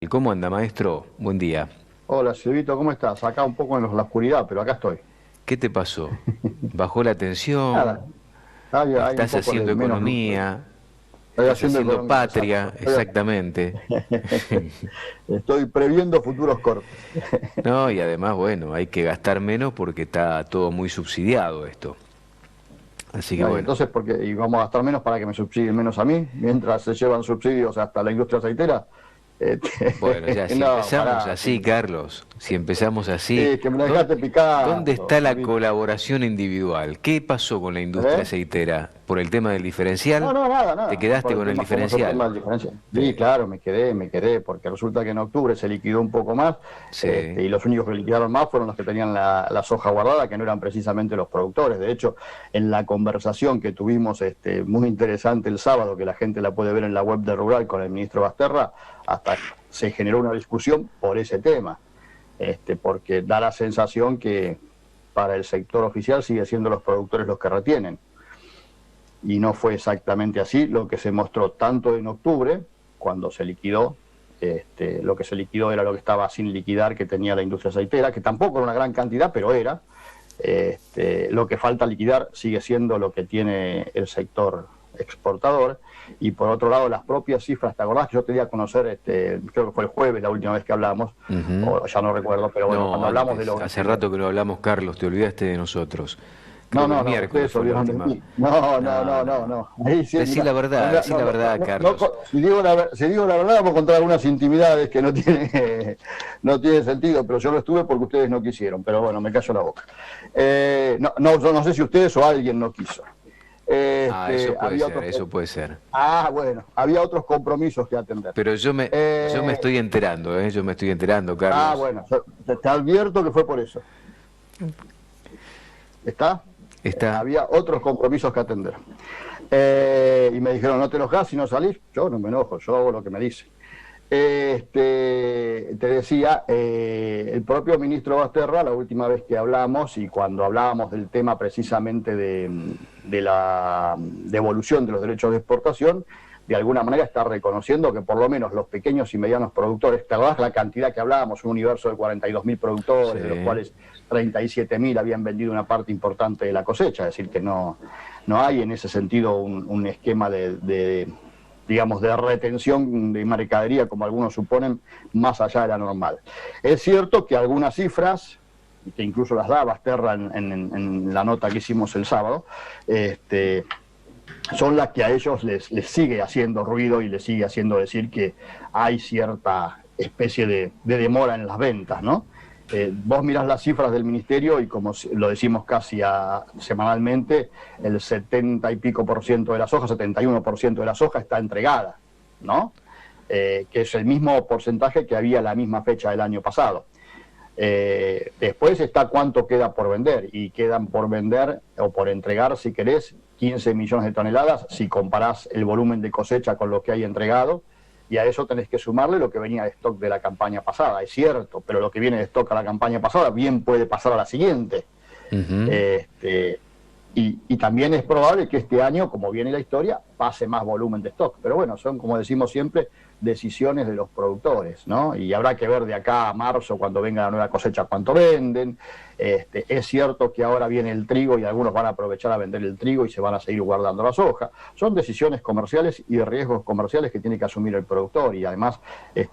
¿Y cómo anda, maestro? Buen día. Hola, Silvito, ¿cómo estás? Acá un poco en la oscuridad, pero acá estoy. ¿Qué te pasó? ¿Bajó la Nada, tensión? hay un ¿Estás poco de haciendo menos luz hoy. economía? Estoy ¿Estás haciendo haciendo economía, patria? exacto. Exactamente. Estoy previendo futuros cortes. No, y además, bueno, hay que gastar menos porque está todo muy subsidiado esto. Así que No, y bueno. entonces, y vamos a gastar menos para que me subsidien menos a mí, mientras se llevan subsidios hasta la industria aceitera. Bueno, ya, si No, empezamos pará, así, Carlos, si empezamos así, que me la dejaste ¿dónde picando, está la Silvito. colaboración individual? ¿Qué pasó con la industria ¿Eh? aceitera? ¿Por el tema del No, diferencial? no, nada, ¿Te nada. quedaste Por el con el tema, como es el tema diferencial? del diferencia. Sí, Sí, claro, me quedé, porque resulta que en octubre se liquidó un poco más, sí. y los únicos que liquidaron más fueron los que tenían la soja guardada, que no eran precisamente los productores. De hecho, en la conversación que tuvimos, muy interesante el sábado, que la gente la puede ver en la web de Rural con el ministro Basterra, hasta se generó una discusión por ese tema, porque da la sensación que para el sector oficial sigue siendo los productores los que retienen, y no fue exactamente así lo que se mostró tanto en octubre, cuando se liquidó. Lo que se liquidó era lo que estaba sin liquidar, que tenía la industria aceitera, que tampoco era una gran cantidad, pero era. Lo que falta liquidar sigue siendo lo que tiene el sector exportador. Y por otro lado, las propias cifras, ¿te acordás que yo te di a conocer, creo que fue el jueves la última vez que hablamos, Ujú. o ya no recuerdo, pero bueno, No, cuando hablamos de antes. los... Hace rato que no hablamos, Carlos, te olvidaste de nosotros. Creo No, que el no, no, miércoles ustedes se fue la olvidaron de última. mí. No, no, No, no, no. no, no. Ahí sí, mira, no, Decí la no, verdad, no, no, Carlos. si digo la verdad, vamos a contar algunas intimidades que no tiene, no tiene sentido, pero yo no estuve porque ustedes no quisieron, pero bueno, me callo la boca. No, no, yo no sé si ustedes o alguien no quiso. Ah, eso puede Había ser, otros, eso puede ser. bueno, había otros compromisos que atender. Pero yo me Eh, estoy enterando, ¿eh? Yo me estoy enterando, Carlos. bueno, te advierto que fue por eso. ¿Está? Está. Había otros compromisos que atender. Y me dijeron, no te enojas si no salís. Yo no me enojo, yo hago lo que me dicen. Te decía, el propio ministro Basterra, la última vez que hablamos y cuando hablábamos del tema precisamente de la devolución de los derechos de exportación, de alguna manera está reconociendo que por lo menos los pequeños y medianos productores, ¿te acordás la cantidad que hablábamos? Un universo de 42.000 productores, de los Sí. cuales 37.000 habían vendido una parte importante de la cosecha, es decir, que no hay en ese sentido un esquema digamos, de retención de mercadería, como algunos suponen, más allá de la normal. Es cierto que algunas cifras, que incluso las da Basterra en la nota que hicimos el sábado, son las que a ellos les sigue haciendo ruido y les sigue haciendo decir que hay cierta especie de demora en las ventas, ¿no? Vos mirás las cifras del ministerio y como lo decimos casi semanalmente, el 70 y pico por ciento de la soja, 71% de la soja está entregada, ¿no? Que es el mismo porcentaje que había a la misma fecha del año pasado. Después está cuánto queda por vender, y quedan por vender o por entregar, si querés, 15 millones de toneladas, si comparás el volumen de cosecha con lo que hay entregado, y a eso tenés que sumarle lo que venía de stock de la campaña pasada, es cierto, pero lo que viene de stock a la campaña pasada bien puede pasar a la siguiente. Ujú. Este, y también es probable que este año, como viene la historia, pase más volumen de stock. Pero bueno, son, como decimos siempre, decisiones de los productores, ¿no? Y habrá que ver de acá a marzo, cuando venga la nueva cosecha, cuánto venden. Es cierto que ahora viene el trigo y algunos van a aprovechar a vender el trigo y se van a seguir guardando la soja. Son decisiones comerciales y de riesgos comerciales que tiene que asumir el productor. Y además,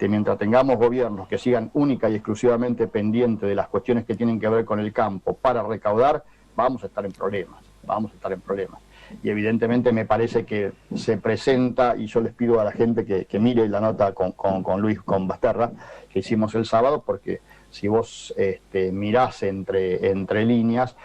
mientras tengamos gobiernos que sigan única y exclusivamente pendientes de las cuestiones que tienen que ver con el campo para recaudar, vamos a estar en problemas, vamos a estar en problemas. Y evidentemente me parece que se presenta, y yo les pido a la gente que mire la nota con Luis, con Basterra, que hicimos el sábado, porque si vos mirás entre líneas,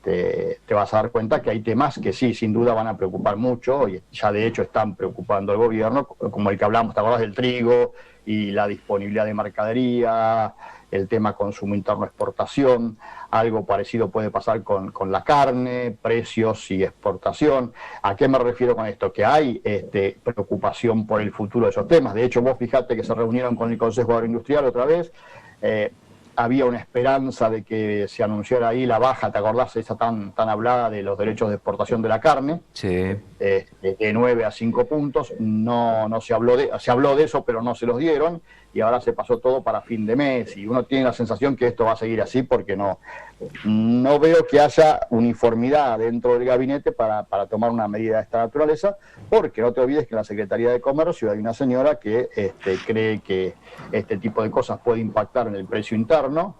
te vas a dar cuenta que hay temas que sí, sin duda van a preocupar mucho, y ya de hecho están preocupando al gobierno, como el que hablamos, ¿te acordás del trigo y la disponibilidad de mercadería, el tema consumo interno, exportación? Algo parecido puede pasar con la carne, precios y exportación. ¿A qué me refiero con esto? Que hay preocupación por el futuro de esos temas. De hecho, vos fijate que se reunieron con el Consejo Agroindustrial otra vez. eh, Había una esperanza de que se anunciara ahí la baja, ¿te acordás? Esa tan hablada de los derechos de exportación de la carne, Sí. de 9 a 5 puntos. No se habló de eso, pero no se los dieron. y ahora se pasó todo para fin de mes, y uno tiene la sensación que esto va a seguir así porque no veo que haya uniformidad dentro del gabinete para tomar una medida de esta naturaleza, porque no te olvides que en la Secretaría de Comercio hay una señora que cree que este tipo de cosas puede impactar en el precio interno,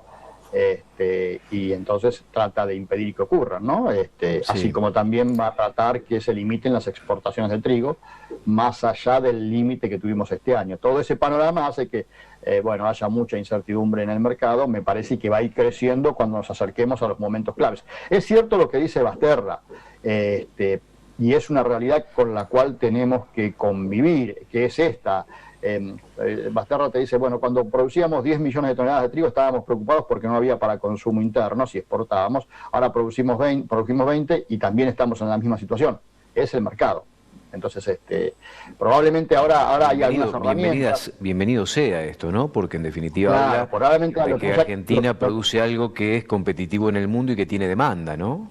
y entonces trata de impedir que ocurran, ¿no? Sí. Así como también va a tratar que se limiten las exportaciones de trigo más allá del límite que tuvimos este año. Todo ese panorama hace que haya mucha incertidumbre en el mercado. Me parece que va a ir creciendo cuando nos acerquemos a los momentos claves. Es cierto lo que dice Basterra, y es una realidad con la cual tenemos que convivir, que es esta. Basterra te dice, bueno, cuando producíamos 10 millones de toneladas de trigo estábamos preocupados porque no había para consumo interno si exportábamos, ahora producimos 20 y también estamos en la misma situación, es el mercado. Entonces, probablemente ahora hay algunas herramientas. Bienvenido sea esto, ¿no? Porque en definitiva Claro, habla probablemente de que Argentina produce algo que es competitivo en el mundo y que tiene demanda, ¿no?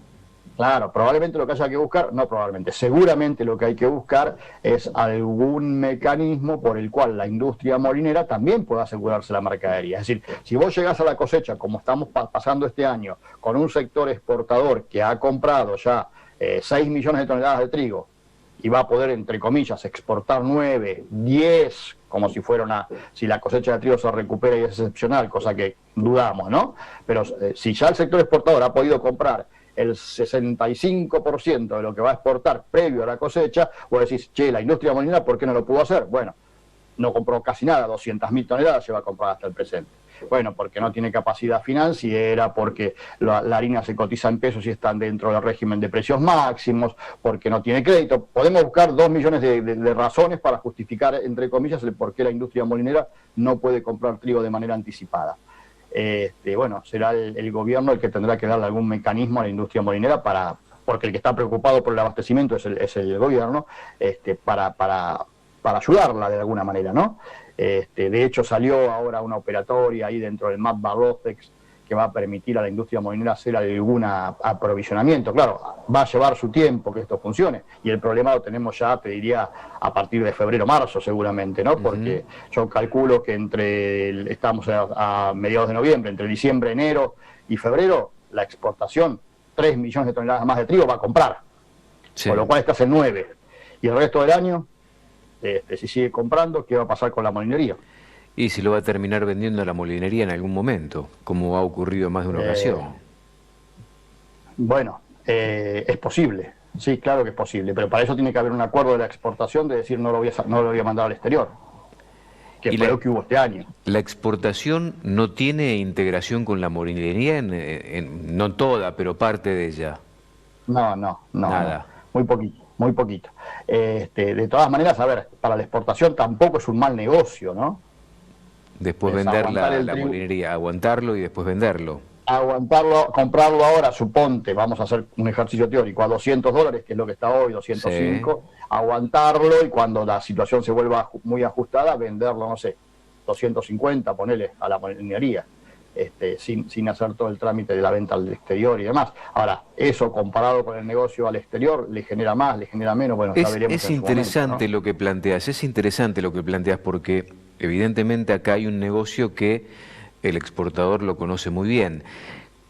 Claro, probablemente lo que haya que buscar, no probablemente, seguramente lo que hay que buscar es algún mecanismo por el cual la industria molinera también pueda asegurarse la mercadería. Es decir, si vos llegás a la cosecha, como estamos pasando este año, con un sector exportador que ha comprado ya 6 millones de toneladas de trigo y va a poder, entre comillas, exportar 9, 10, como si fuera si la cosecha de trigo se recupera y es excepcional, cosa que dudamos, ¿no? Pero si ya el sector exportador ha podido comprar el 65% de lo que va a exportar previo a la cosecha, vos decís, che, la industria molinera, ¿por qué no lo pudo hacer? Bueno, no compró casi nada, 200.000 toneladas lleva a comprar hasta el presente. Bueno, porque no tiene capacidad financiera, porque la harina se cotiza en pesos y están dentro del régimen de precios máximos, porque no tiene crédito. Podemos buscar 2 millones de razones para justificar, entre comillas, el por qué la industria molinera no puede comprar trigo de manera anticipada. Será el gobierno el que tendrá que darle algún mecanismo a la industria molinera porque el que está preocupado por el abastecimiento es el gobierno, para ayudarla de alguna manera, ¿no? De hecho salió ahora una operatoria ahí dentro del MAP Barlotex que va a permitir a la industria molinera hacer algún aprovisionamiento. Claro, va a llevar su tiempo que esto funcione, y el problema lo tenemos ya, te diría, a partir de febrero, marzo seguramente, ¿no? Porque yo calculo que estamos a mediados de noviembre, entre diciembre, enero y febrero, la exportación, 3 millones de toneladas más de trigo va a comprar, sí. Con lo cual estás en 9, y el resto del año, si sigue comprando, ¿qué va a pasar con la molinería? Y si lo va a terminar vendiendo a la molinería en algún momento, como ha ocurrido en más de una ocasión. Bueno, es posible, sí, claro que es posible, pero para eso tiene que haber un acuerdo de la exportación de decir no lo voy a mandar al exterior, que fue lo que hubo este año. ¿La exportación no tiene integración con la molinería? No toda, pero parte de ella. No. Nada. Muy poquito. De todas maneras, a ver, para la exportación tampoco es un mal negocio, ¿no? Después vender la molinería, aguantarlo y después venderlo. Aguantarlo, comprarlo ahora, suponte, vamos a hacer un ejercicio teórico, a $200, que es lo que está hoy, 205, sí. Aguantarlo, y cuando la situación se vuelva muy ajustada, venderlo, no sé, 250, ponele a la molinería, sin hacer todo el trámite de la venta al exterior y demás. Ahora, eso comparado con el negocio al exterior, le genera más, le genera menos, bueno, ya veremos. Es interesante, ¿no?, lo que planteas, es interesante lo que planteas, porque evidentemente acá hay un negocio que el exportador lo conoce muy bien.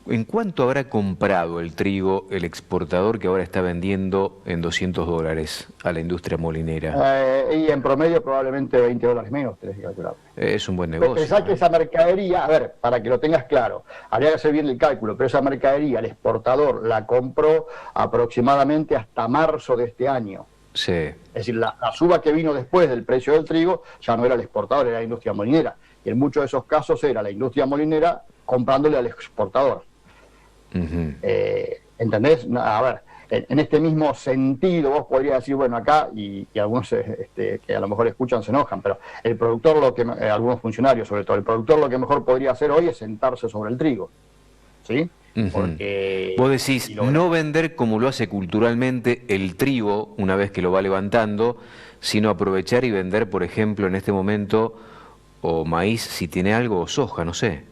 ¿En cuánto habrá comprado el trigo el exportador que ahora está vendiendo en $200 a la industria molinera? Y en promedio probablemente $20 menos, tenés que calcular. Es un buen negocio. Pensá que esa mercadería, a ver, para que lo tengas claro, habría que hacer bien el cálculo, pero esa mercadería el exportador la compró aproximadamente hasta marzo de este año. Sí. Es decir, la suba que vino después del precio del trigo ya no era el exportador, era la industria molinera. Y en muchos de esos casos era la industria molinera comprándole al exportador. ¿Entendés? A ver, en este mismo sentido vos podrías decir, bueno, acá, y algunos que a lo mejor escuchan se enojan, pero el productor, algunos funcionarios sobre todo, el productor lo que mejor podría hacer hoy es sentarse sobre el trigo, ¿sí? Porque vos decís, no vender como lo hace culturalmente el trigo una vez que lo va levantando, sino aprovechar y vender, por ejemplo, en este momento, o maíz si tiene algo, o soja, no sé.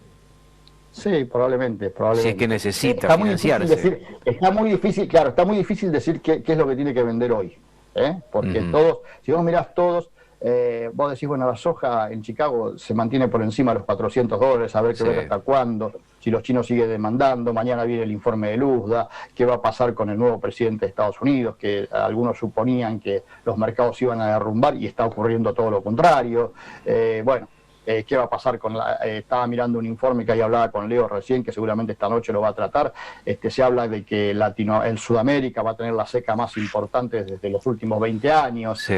Sí, probablemente. Si es que necesita financiarse. Está muy difícil decir qué es lo que tiene que vender hoy, porque todos, si vos mirás todos, Vos decís, bueno, la soja en Chicago se mantiene por encima de los $400, a ver qué ver hasta cuándo, si los chinos siguen demandando, mañana viene el informe de Luzda, qué va a pasar con el nuevo presidente de Estados Unidos, que algunos suponían que los mercados iban a derrumbar y está ocurriendo todo lo contrario. Bueno, qué va a pasar con estaba mirando un informe que ahí hablaba con Leo recién, que seguramente esta noche lo va a tratar. Se habla de que el Sudamérica va a tener la seca más importante desde los últimos 20 años. Sí.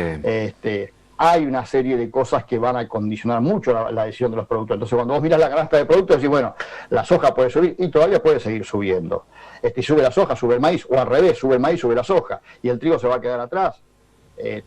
Hay una serie de cosas que van a condicionar mucho la decisión de los productores. Entonces, cuando vos mirás la canasta de productos, decís, bueno, la soja puede subir y todavía puede seguir subiendo. Sube la soja, sube el maíz, o al revés, sube el maíz, sube la soja, y el trigo se va a quedar atrás.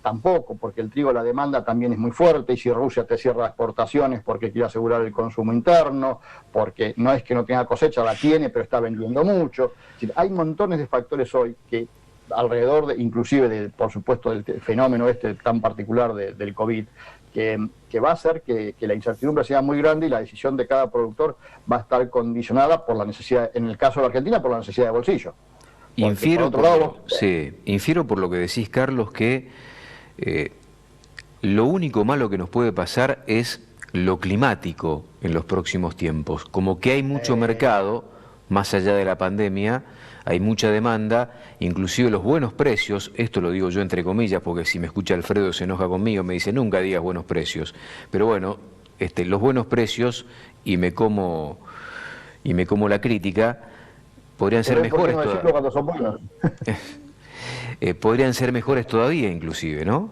Tampoco, porque el trigo, la demanda también es muy fuerte, y si Rusia te cierra exportaciones porque quiere asegurar el consumo interno, porque no es que no tenga cosecha, la tiene, pero está vendiendo mucho. Es decir, hay montones de factores hoy que alrededor, inclusive, por supuesto, del fenómeno tan particular del COVID, que va a hacer que la incertidumbre sea muy grande y la decisión de cada productor va a estar condicionada por la necesidad, en el caso de la Argentina, por la necesidad de bolsillo. Infiero por lo que decís, Carlos, que lo único malo que nos puede pasar es lo climático en los próximos tiempos. Como que hay mucho mercado, más allá de la pandemia, hay mucha demanda, inclusive los buenos precios, esto lo digo yo entre comillas, porque si me escucha Alfredo se enoja conmigo, me dice nunca digas buenos precios, pero bueno, los buenos precios, y me como la crítica, podrían ser mejores todavía. Podrían ser mejores todavía, inclusive, ¿no?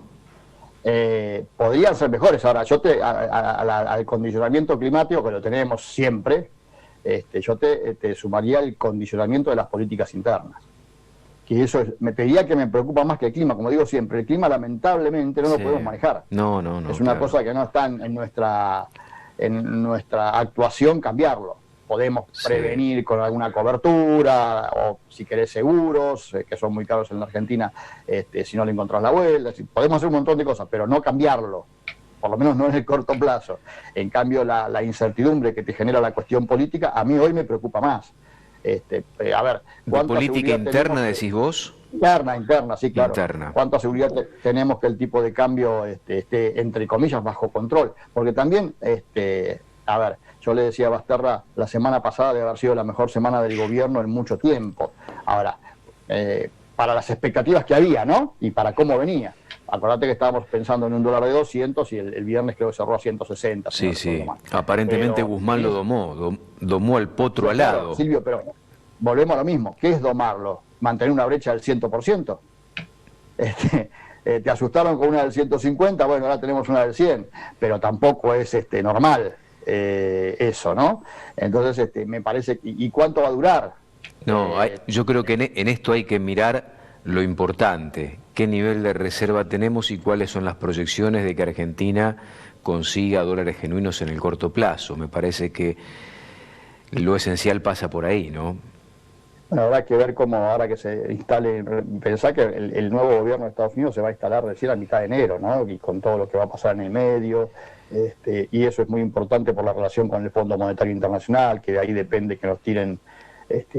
Podrían ser mejores. Ahora, yo al condicionamiento climático, que lo tenemos siempre, yo te sumaría el condicionamiento de las políticas internas. Que eso te diría que me preocupa más que el clima. Como digo siempre, el clima lamentablemente no lo podemos manejar. No. Es una cosa que no está en nuestra actuación cambiarlo. Podemos prevenir con alguna cobertura, o si querés seguros, que son muy caros en la Argentina, si no le encontrás la vuelta. Podemos hacer un montón de cosas, pero no cambiarlo, por lo menos no en el corto plazo. En cambio, la incertidumbre que te genera la cuestión política, a mí hoy me preocupa más. A ver, ¿de política interna decís vos? Interna, sí, claro. Interna. ¿Cuánta seguridad tenemos que el tipo de cambio esté, entre comillas, bajo control? Porque también, a ver, yo le decía a Basterra la semana pasada de haber sido la mejor semana del gobierno en mucho tiempo. Ahora, para las expectativas que había, ¿no? Y para cómo venía. Acordate que estábamos pensando en $1 de 200 y el viernes creo que cerró a 160. Sí. Aparentemente Guzmán lo domó al potro alado. Silvio, pero volvemos a lo mismo. ¿Qué es domarlo? ¿Mantener una brecha del 100%? Te asustaron con una del 150, bueno, ahora tenemos una del 100, pero tampoco es normal eso, ¿no? Entonces, me parece, ¿y cuánto va a durar? No, yo creo que en esto hay que mirar lo importante, qué nivel de reserva tenemos y cuáles son las proyecciones de que Argentina consiga dólares genuinos en el corto plazo. Me parece que lo esencial pasa por ahí, ¿no? Bueno, habrá que ver cómo ahora que se instale, pensá que el nuevo gobierno de Estados Unidos se va a instalar recién a mitad de enero, ¿no? Y con todo lo que va a pasar en el medio, y eso es muy importante por la relación con el Fondo Monetario Internacional, que de ahí depende que nos tiren,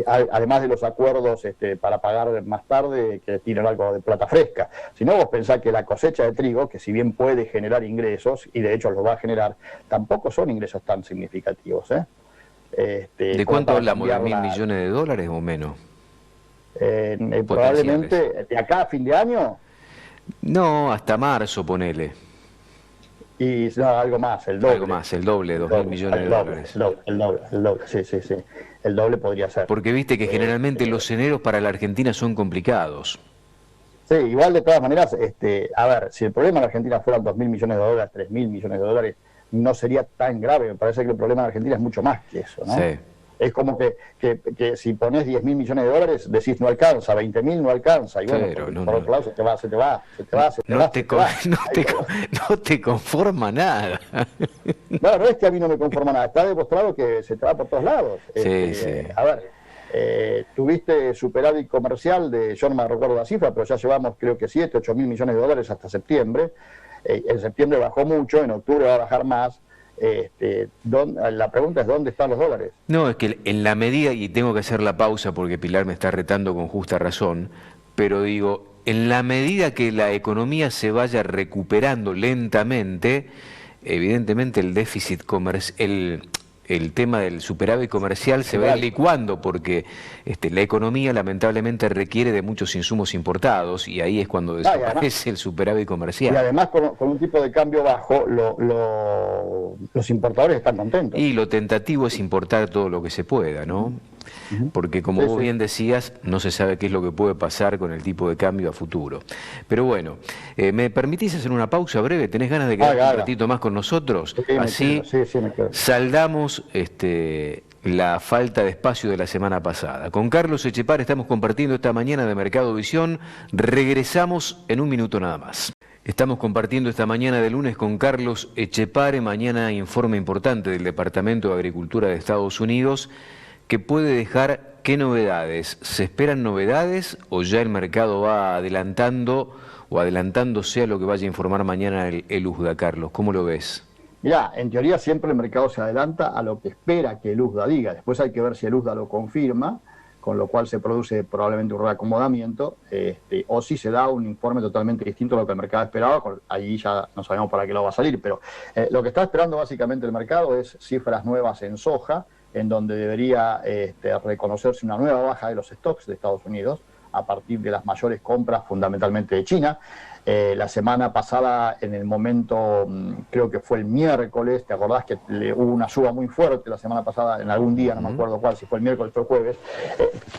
además de los acuerdos para pagar más tarde, que tiren algo de plata fresca. Si no, vos pensás que la cosecha de trigo, que si bien puede generar ingresos, y de hecho los va a generar, tampoco son ingresos tan significativos, ¿eh? ¿De cuánto hablamos? ¿De $1.000 millones o menos? Probablemente de acá a fin de año. No, hasta marzo, ponele. Y no, algo más, el doble. Algo más, el doble, $2.000 millones de dólares. El doble, sí. El doble podría ser. Porque viste que generalmente los eneros para la Argentina son complicados. Sí, igual de todas maneras, a ver, si el problema en la Argentina fueran $2.000 millones, $3.000 millones, no sería tan grave. Me parece que el problema en Argentina es mucho más que eso, ¿no? Sí. Es como que si pones $10.000 millones, decís no alcanza, 20.000 no alcanza, y bueno, Pero, por otro lado se te va. No te conforma nada. No es que a mí no me conforma nada, está demostrado que se te va por todos lados. Sí. A ver, tuviste superávit comercial yo no me recuerdo la cifra, pero ya llevamos creo que 7, 8.000 millones de dólares hasta septiembre. En septiembre bajó mucho, en octubre va a bajar más. La pregunta es ¿dónde están los dólares? No, es que en la medida, y tengo que hacer la pausa porque Pilar me está retando con justa razón, pero digo, en la medida que la economía se vaya recuperando lentamente, evidentemente el déficit comercial, el tema del superávit comercial se va a ir licuando porque la economía lamentablemente requiere de muchos insumos importados y ahí es cuando desaparece el superávit comercial. Y además con un tipo de cambio bajo, los importadores están contentos. Y lo tentativo es importar todo lo que se pueda, ¿no? Porque como vos bien decías, no se sabe qué es lo que puede pasar con el tipo de cambio a futuro. Pero bueno, ¿me permitís hacer una pausa breve? ¿Tenés ganas de quedarte un ratito más con nosotros? Así saldamos la falta de espacio de la semana pasada. Con Carlos Echepare estamos compartiendo esta mañana de Mercado Visión. Regresamos en un minuto nada más. Estamos compartiendo esta mañana de lunes con Carlos Echepare. Mañana informe importante del Departamento de Agricultura de Estados Unidos que puede dejar qué novedades. ¿Se esperan novedades o ya el mercado va adelantando o adelantándose a lo que vaya a informar mañana el USDA, Carlos? ¿Cómo lo ves? Mirá, en teoría siempre el mercado se adelanta a lo que espera que el USDA diga. Después hay que ver si el USDA lo confirma, con lo cual se produce probablemente un reacomodamiento, o si se da un informe totalmente distinto a lo que el mercado esperaba, allí ya no sabemos para qué lo va a salir, pero lo que está esperando básicamente el mercado es cifras nuevas en soja, en donde debería reconocerse una nueva baja de los stocks de Estados Unidos a partir de las mayores compras fundamentalmente de China. La semana pasada, en el momento, creo que fue el miércoles, ¿te acordás que hubo una suba muy fuerte la semana pasada, en algún día, no me acuerdo cuál, si fue el miércoles o el jueves?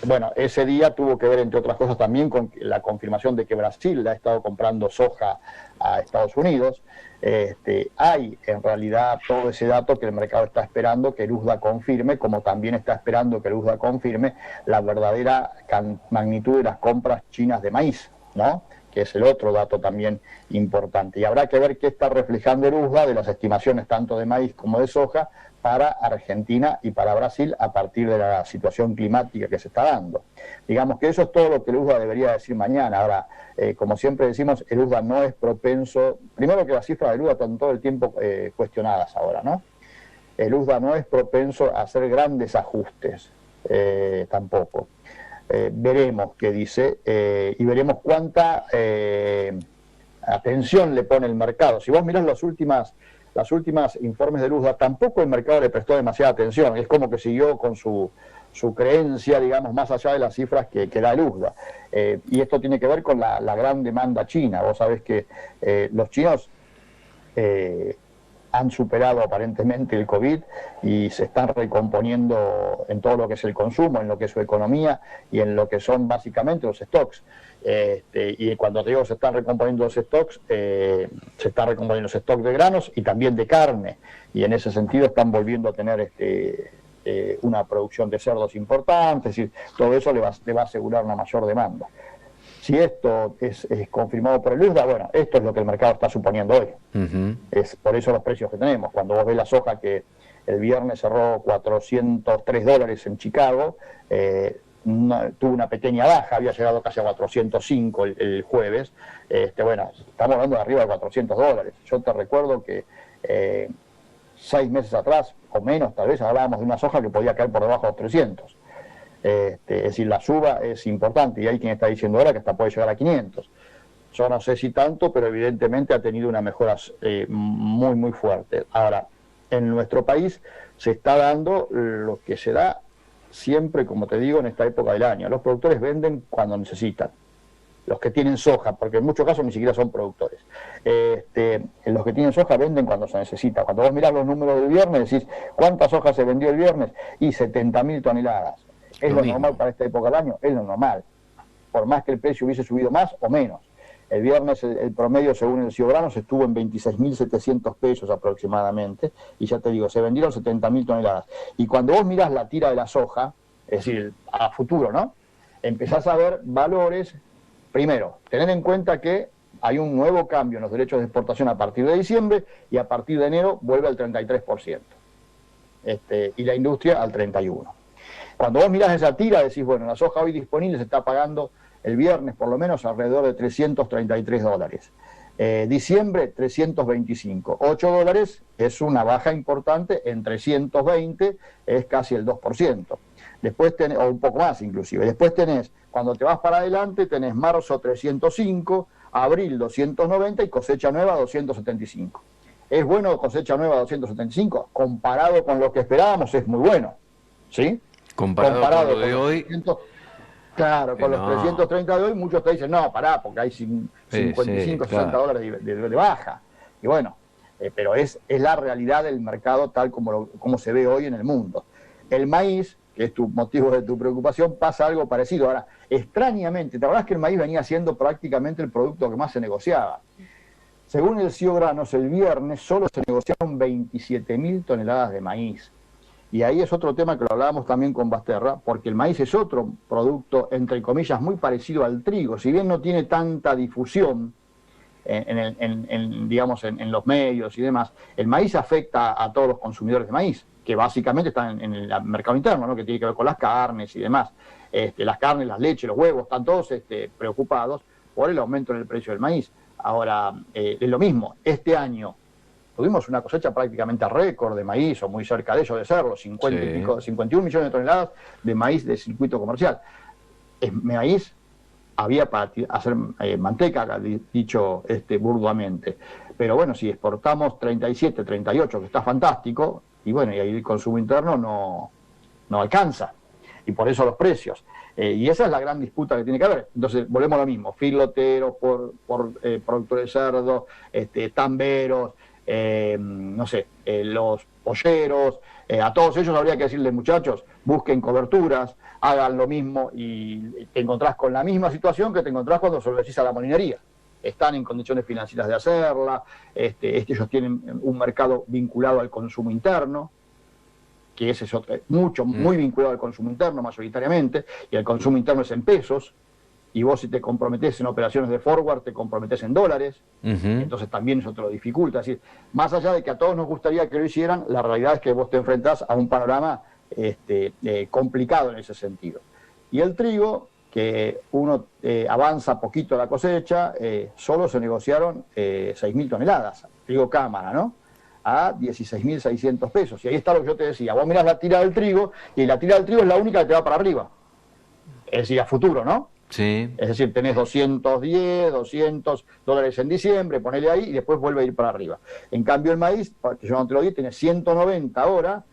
Bueno, ese día tuvo que ver, entre otras cosas, también con la confirmación de que Brasil le ha estado comprando soja a Estados Unidos. Hay en realidad todo ese dato que el mercado está esperando que el USDA confirme, como también está esperando que el USDA confirme la verdadera magnitud de las compras chinas de maíz, ¿no? Que es el otro dato también importante. Y habrá que ver qué está reflejando el USDA de las estimaciones tanto de maíz como de soja para Argentina y para Brasil a partir de la situación climática que se está dando. Digamos que eso es todo lo que el USDA debería decir mañana. Ahora, como siempre decimos, el USDA no es propenso, primero que las cifras del USDA están todo el tiempo cuestionadas ahora, ¿no? El USDA no es propenso a hacer grandes ajustes, tampoco. Veremos qué dice y veremos cuánta atención le pone el mercado. Si vos mirás las últimas informes del USDA, tampoco el mercado le prestó demasiada atención, es como que siguió con su creencia, digamos, más allá de las cifras que da el USDA. Y esto tiene que ver con la gran demanda china. Vos sabés que los chinos han superado aparentemente el COVID y se están recomponiendo en todo lo que es el consumo, en lo que es su economía y en lo que son básicamente los stocks. Y cuando te digo se están recomponiendo los stocks, se están recomponiendo los stocks de granos y también de carne, y en ese sentido están volviendo a tener una producción de cerdos importante, es decir, todo eso le va a asegurar una mayor demanda. Si esto es confirmado por el USDA, bueno, esto es lo que el mercado está suponiendo hoy. Es por eso los precios que tenemos. Cuando vos ves la soja que el viernes cerró $403 en Chicago, tuvo una pequeña baja, había llegado casi a 405 el jueves. Bueno, estamos hablando de arriba de $400. Yo te recuerdo que 6 meses atrás, o menos tal vez, hablábamos de una soja que podía caer por debajo de 300. Es decir, la suba es importante y hay quien está diciendo ahora que hasta puede llegar a 500. Yo no sé si tanto, pero evidentemente ha tenido una mejora muy, muy fuerte. Ahora, en nuestro país se está dando lo que se da siempre, como te digo, en esta época del año. Los productores venden cuando necesitan. Los que tienen soja, porque en muchos casos ni siquiera son productores. Los que tienen soja venden cuando se necesita. Cuando vos mirás los números del viernes, decís, ¿cuánta soja se vendió el viernes? Y 70.000 toneladas. ¿Es lo normal para esta época del año? Es lo normal. Por más que el precio hubiese subido más o menos. El viernes el promedio, según el Ciogranos, estuvo en 26.700 pesos aproximadamente. Y ya te digo, se vendieron 70.000 toneladas. Y cuando vos mirás la tira de la soja, es decir, a futuro, ¿no? Empezás a ver valores. Primero, tener en cuenta que hay un nuevo cambio en los derechos de exportación a partir de diciembre y a partir de enero vuelve al 33%. Y la industria al 31%. Cuando vos mirás esa tira, decís, bueno, la soja hoy disponible se está pagando el viernes por lo menos alrededor de $333. Diciembre 325, $8 es una baja importante, en 320 es casi el 2%. Después tenés, o un poco más inclusive. Después tenés, cuando te vas para adelante, tenés marzo 305, abril 290 y cosecha nueva 275. ¿Es bueno cosecha nueva 275? Comparado con lo que esperábamos, es muy bueno. ¿Sí? Comparado con lo de hoy. 300, claro, con los 330 de hoy, muchos te dicen, no, pará, porque hay 55, $60 de baja. Y bueno, pero es la realidad del mercado tal como se ve hoy en el mundo. El maíz, que es tu motivo de tu preocupación, pasa algo parecido. Ahora, extrañamente, ¿te acordás que el maíz venía siendo prácticamente el producto que más se negociaba? Según el CIO Granos, el viernes solo se negociaron 27.000 toneladas de maíz. Y ahí es otro tema que lo hablábamos también con Basterra, porque el maíz es otro producto, entre comillas, muy parecido al trigo. Si bien no tiene tanta difusión digamos, en los medios y demás, el maíz afecta a todos los consumidores de maíz, que básicamente están en el mercado interno, ¿no? Que tiene que ver con las carnes y demás. Las carnes, las leches, los huevos, están todos preocupados por el aumento en el precio del maíz. Ahora, es lo mismo, este año tuvimos una cosecha prácticamente récord de maíz, o muy cerca de ello de serlo, 51 millones de toneladas de maíz de circuito comercial. Maíz había para hacer manteca, dicho burduamente. Pero bueno, si exportamos 37, 38, que está fantástico, y bueno, y ahí el consumo interno no alcanza. Y por eso los precios. Y esa es la gran disputa que tiene que haber. Entonces, volvemos a lo mismo, filoteros por productores de cerdo, tamberos, no sé, los polleros, a todos ellos habría que decirles, muchachos, busquen coberturas, hagan lo mismo, y te encontrás con la misma situación que te encontrás cuando se lo decís a la molinería. Están en condiciones financieras de hacerla, ellos tienen un mercado vinculado al consumo interno, que ese es otro, muy vinculado al consumo interno mayoritariamente, y el consumo interno es en pesos, y vos si te comprometés en operaciones de forward, te comprometés en dólares, entonces también eso te lo dificulta. Es decir, más allá de que a todos nos gustaría que lo hicieran, la realidad es que vos te enfrentás a un panorama complicado en ese sentido. Y el trigo, que uno avanza poquito la cosecha, solo se negociaron 6.000 toneladas, trigo cámara, ¿no? A 16.600 pesos. Y ahí está lo que yo te decía, vos mirás la tira del trigo, y la tira del trigo es la única que te va para arriba. Es decir, a futuro, ¿no? Sí. Es decir, tenés 210, $200 en diciembre, ponele ahí, y después vuelve a ir para arriba. En cambio el maíz, que yo no te lo di, tenés 190 ahora,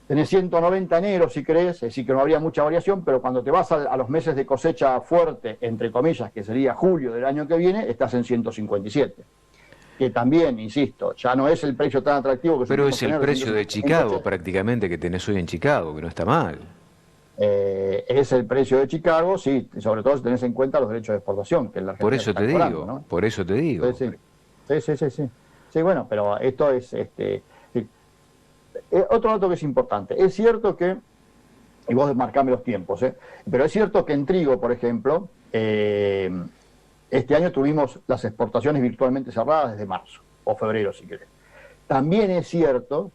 tenés 190 enero si querés, es decir que no habría mucha variación, pero cuando te vas a los meses de cosecha fuerte, entre comillas, que sería julio del año que viene, estás en 157. Que también, insisto, ya no es el precio tan atractivo que... Pero es el precio de Chicago prácticamente que tenés hoy en Chicago, que no está mal. Es el precio de Chicago, sí, sobre todo si tenés en cuenta los derechos de exportación, que en la Argentina por eso te digo, cobrando, ¿no? Por eso te digo. Sí. Sí, bueno, pero esto es... otro dato que es importante. Es cierto que, y vos marcame los tiempos, pero es cierto que en trigo, por ejemplo, este año tuvimos las exportaciones virtualmente cerradas desde marzo, o febrero si querés. También es cierto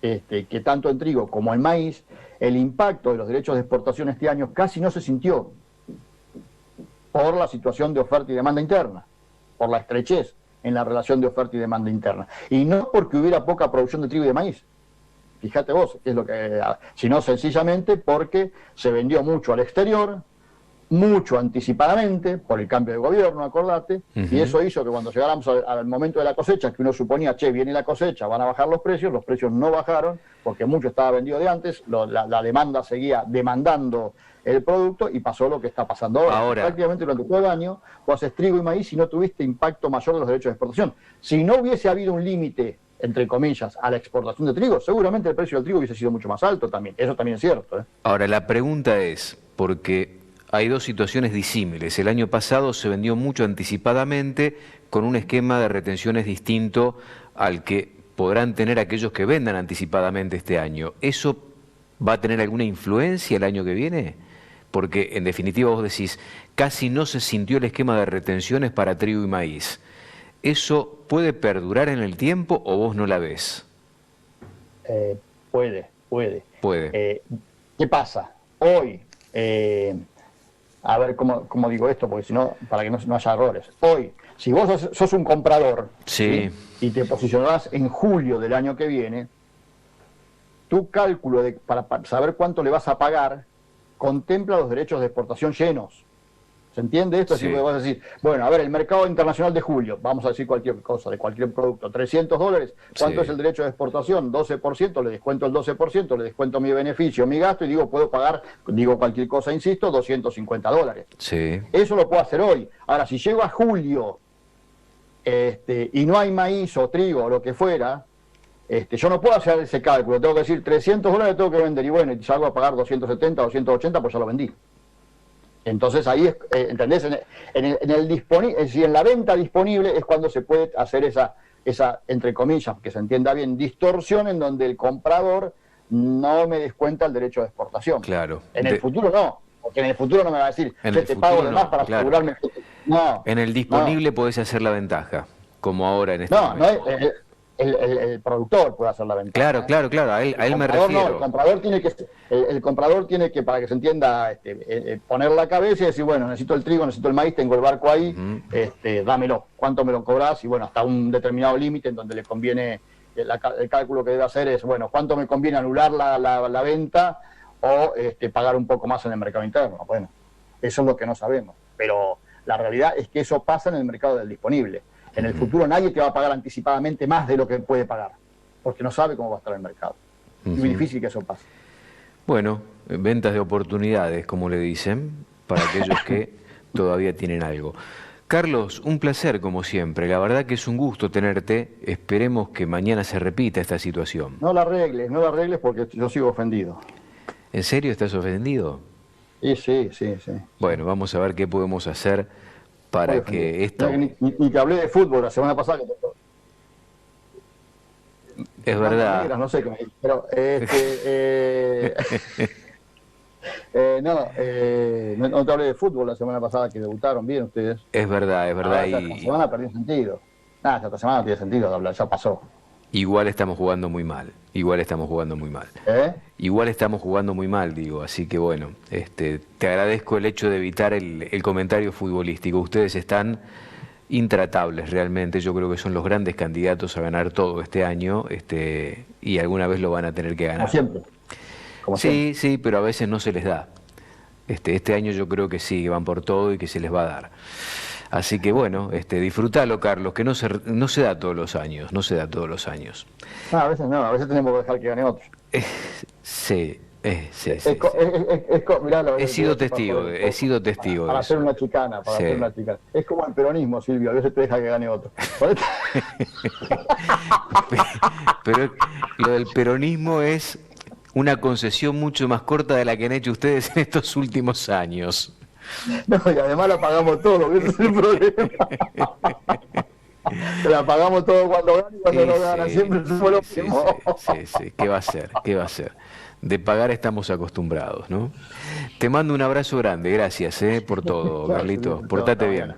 que tanto en trigo como en maíz, el impacto de los derechos de exportación este año casi no se sintió por la situación de oferta y demanda interna, por la estrechez en la relación de oferta y demanda interna. Y no porque hubiera poca producción de trigo y de maíz, fíjate vos, qué es lo que, sino sencillamente porque se vendió mucho al exterior, mucho anticipadamente, por el cambio de gobierno, acordate, y eso hizo que cuando llegáramos al momento de la cosecha, que uno suponía, viene la cosecha, van a bajar los precios no bajaron, porque mucho estaba vendido de antes, la demanda seguía demandando el producto, y pasó lo que está pasando ahora. Prácticamente durante todo el año, vos haces trigo y maíz y no tuviste impacto mayor de los derechos de exportación. Si no hubiese habido un límite, entre comillas, a la exportación de trigo, seguramente el precio del trigo hubiese sido mucho más alto también. Eso también es cierto. Ahora, la pregunta es, porque hay dos situaciones disímiles. El año pasado se vendió mucho anticipadamente con un esquema de retenciones distinto al que podrán tener aquellos que vendan anticipadamente este año. ¿Eso va a tener alguna influencia el año que viene? Porque en definitiva vos decís, casi no se sintió el esquema de retenciones para trigo y maíz. ¿Eso puede perdurar en el tiempo o vos no la ves? Puede. Puede. ¿Qué pasa? Hoy... a ver cómo digo esto, porque si no, para que no haya errores. Hoy, si vos sos un comprador, Sí. ¿sí? Y te posicionás en julio del año que viene, tu cálculo para saber cuánto le vas a pagar contempla los derechos de exportación llenos. ¿Se entiende esto? Sí. Así que vas a decir, bueno, a ver, el mercado internacional de julio, vamos a decir cualquier cosa, de cualquier producto, $300, ¿cuánto Sí. es el derecho de exportación? 12%, le descuento el 12%, le descuento mi beneficio, mi gasto, y digo, puedo pagar, digo cualquier cosa, insisto, $250. Sí. Eso lo puedo hacer hoy. Ahora, si llego a julio y no hay maíz o trigo o lo que fuera, yo no puedo hacer ese cálculo, tengo que decir $300 tengo que vender, y bueno, y salgo a pagar 270, 280, pues ya lo vendí. Entonces ahí, ¿entendés? En la venta disponible es cuando se puede hacer esa, entre comillas, que se entienda bien, distorsión en donde el comprador no me descuenta el derecho de exportación. Claro. En el futuro no, porque en el futuro no me va a decir, En yo el te futuro pago de más no, para claro. asegurarme. No. En el disponible podés hacer la ventaja, como ahora en este No, no momento. es, el productor puede hacer la ventaja. Claro, claro, claro, a él me refiero. No, el comprador tiene que, para que se entienda, poner la cabeza y decir, bueno, necesito el trigo, necesito el maíz, tengo el barco ahí, dámelo, ¿cuánto me lo cobras? Y bueno, hasta un determinado límite en donde le conviene, el cálculo que debe hacer es, bueno, ¿cuánto me conviene anular la venta o pagar un poco más en el mercado interno? Bueno, eso es lo que no sabemos, pero la realidad es que eso pasa en el mercado del disponible. En el futuro nadie te va a pagar anticipadamente más de lo que puede pagar, porque no sabe cómo va a estar el mercado. Es muy difícil que eso pase. Bueno, ventas de oportunidades, como le dicen, para aquellos que todavía tienen algo. Carlos, un placer como siempre. La verdad que es un gusto tenerte. Esperemos que mañana se repita esta situación. No la arregles porque yo sigo ofendido. ¿En serio estás ofendido? Sí. Bueno, vamos a ver qué podemos hacer para que esto... Ni te hablé de fútbol la semana pasada. Es verdad. No sé qué me dijiste, pero no te hablé de fútbol la semana pasada, que debutaron bien ustedes. Es verdad. Esta semana perdió sentido. Esta semana no tiene sentido hablar, ya pasó. Igual estamos jugando muy mal. Igual estamos jugando muy mal, digo. Así que bueno, te agradezco el hecho de evitar el comentario futbolístico. Ustedes están intratables realmente. Yo creo que son los grandes candidatos a ganar todo este año, y alguna vez lo van a tener que ganar. Como siempre. Sí, pero a veces no se les da. Este año yo creo que sí, que van por todo y que se les va a dar. Así que bueno, disfrutalo, Carlos, que no se da todos los años, no se da todos los años. No, a veces tenemos que dejar que gane otro. Sí. Mirá, he sido testigo de para hacer eso. una chicana, hacer una chicana. Es como el peronismo, Silvio, a veces te deja que gane otro. Pero lo del peronismo es una concesión mucho más corta de la que han hecho ustedes en estos últimos años. No, y además la pagamos todo, ese es el problema. La pagamos todo cuando gana y cuando no gana, siempre somos los mismos. Sí, ¿qué va a ser? De pagar estamos acostumbrados, ¿no? Te mando un abrazo grande, gracias por todo, Carlitos, portate bien.